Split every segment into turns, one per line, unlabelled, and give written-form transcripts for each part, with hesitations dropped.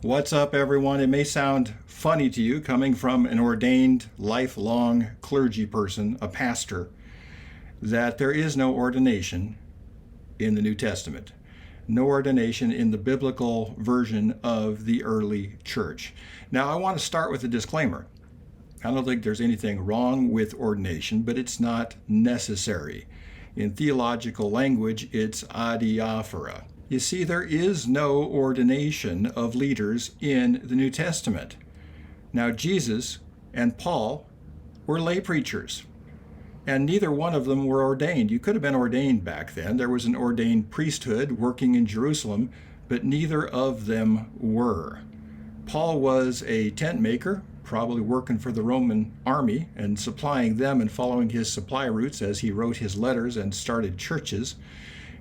What's up, everyone? It may sound funny to you coming from an ordained, lifelong clergy person, a pastor, that there is no ordination in the New Testament. No ordination in the biblical version of the early church. Now, I want to start with a disclaimer. I don't think there's anything wrong with ordination, but it's not necessary. In theological language, it's adiaphora. You see, there is no ordination of leaders in the New Testament. Now, Jesus and Paul were lay preachers, and neither one of them were ordained. You could have been ordained back then. There was an ordained priesthood working in Jerusalem, but neither of them were. Paul was a tent maker, probably working for the Roman army and supplying them and following his supply routes as he wrote his letters and started churches.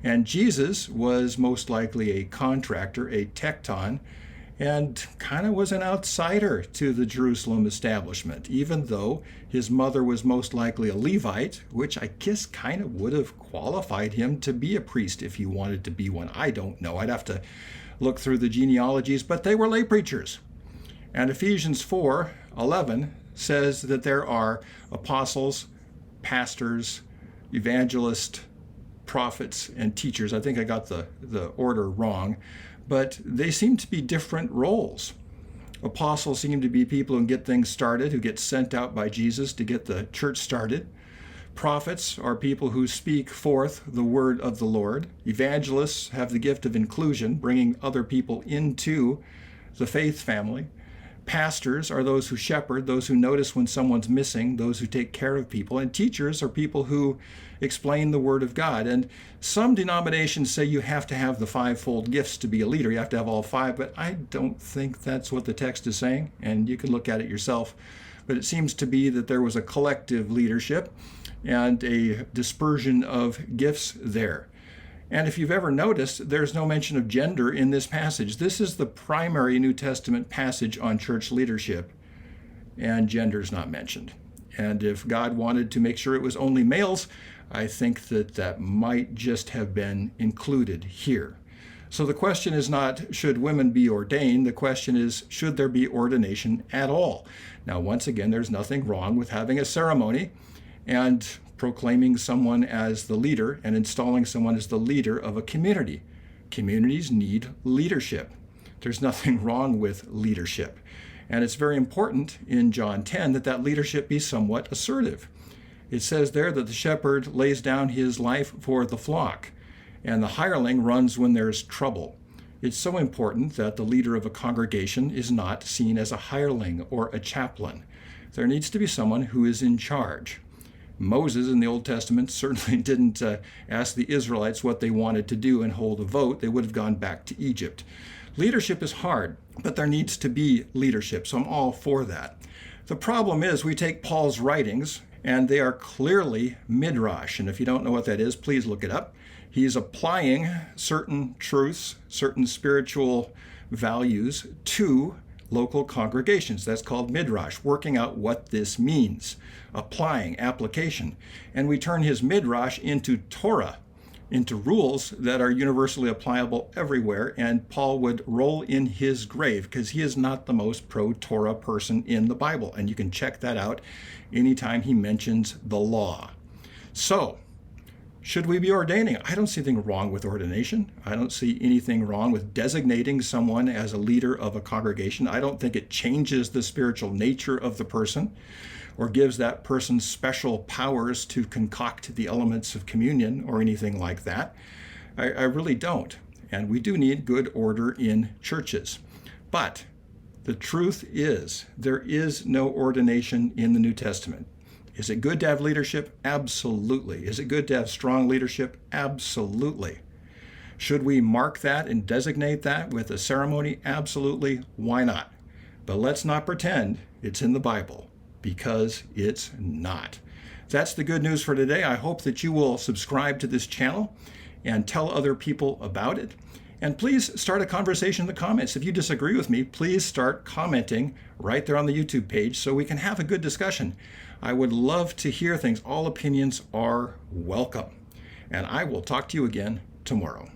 And Jesus was most likely a contractor, a tekton, and kind of was an outsider to the Jerusalem establishment, even though his mother was most likely a Levite, which I guess kind of would have qualified him to be a priest if he wanted to be one. I don't know. I'd have to look through the genealogies, but they were lay preachers. And Ephesians 4:11 says that there are apostles, pastors, evangelists, prophets, and teachers. I think I got the order wrong, but they seem to be different roles. Apostles seem to be people who get things started, who get sent out by Jesus to get the church started. Prophets are people who speak forth the word of the Lord. Evangelists have the gift of inclusion, bringing other people into the faith family. Pastors are those who shepherd, those who notice when someone's missing, those who take care of people. And teachers are people who explain the Word of God. And some denominations say you have to have the fivefold gifts to be a leader. You have to have all five, but I don't think that's what the text is saying. And you can look at it yourself. But it seems to be that there was a collective leadership and a dispersion of gifts there. And if you've ever noticed, there's no mention of gender in this passage. This is the primary New Testament passage on church leadership, and gender is not mentioned. And if God wanted to make sure it was only males, I think that might just have been included here. So the question is not, should women be ordained? The question is, should there be ordination at all? Now, once again, there's nothing wrong with having a ceremony and proclaiming someone as the leader and installing someone as the leader of a community. Communities need leadership. There's nothing wrong with leadership. And it's very important in John 10 that leadership be somewhat assertive. It says there that the shepherd lays down his life for the flock, and the hireling runs when there's trouble. It's so important that the leader of a congregation is not seen as a hireling or a chaplain. There needs to be someone who is in charge. Moses in the Old Testament certainly didn't ask the Israelites what they wanted to do and hold a vote. They would have gone back to Egypt. Leadership is hard, but there needs to be leadership, so I'm all for that. The problem is we take Paul's writings, and they are clearly Midrash. And if you don't know what that is, please look it up. He's applying certain truths, certain spiritual values to local congregations. That's called Midrash, working out what this means, applying, application. And we turn his Midrash into Torah, into rules that are universally applicable everywhere, and Paul would roll in his grave because he is not the most pro-Torah person in the Bible, and you can check that out anytime he mentions the law. So, should we be ordaining? I don't see anything wrong with ordination. I don't see anything wrong with designating someone as a leader of a congregation. I don't think it changes the spiritual nature of the person or gives that person special powers to concoct the elements of communion or anything like that. I really don't. And we do need good order in churches. But the truth is, there is no ordination in the New Testament. Is it good to have leadership? Absolutely. Is it good to have strong leadership? Absolutely. Should we mark that and designate that with a ceremony? Absolutely. Why not? But let's not pretend it's in the Bible, because it's not. That's the good news for today. I hope that you will subscribe to this channel and tell other people about it. And please start a conversation in the comments. If you disagree with me, please start commenting right there on the YouTube page so we can have a good discussion. I would love to hear things. All opinions are welcome. And I will talk to you again tomorrow.